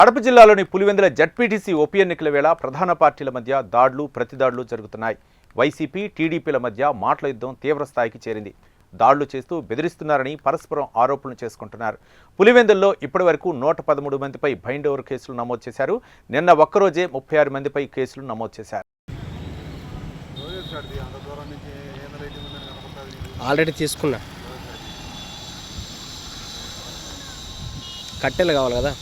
కడప జిల్లాలోని పులివెందుల జడ్పీటీసీ ఉప ఎన్నికల వేళ ప్రధాన పార్టీల మధ్య దాడులు ప్రతిదాడులు జరుగుతున్నాయి. వైసీపీ టీడీపీల మధ్య మాటల యుద్ధం తీవ్ర స్థాయికి చేరింది. దాడులు చేస్తూ బెదిరిస్తున్నారని పరస్పరం ఆరోపణలు చేసుకుంటున్నారు. పులివెందుల్లో ఇప్పటివరకు 113 మందిపై బైండ్ ఓవర్ కేసులు నమోదు చేశారు. నిన్న ఒక్కరోజే 36 మందిపై కేసులు నమోదు చేశారు. ఆల్రెడీ తీసుకున్నా కట్టెలు కావాలి కదా.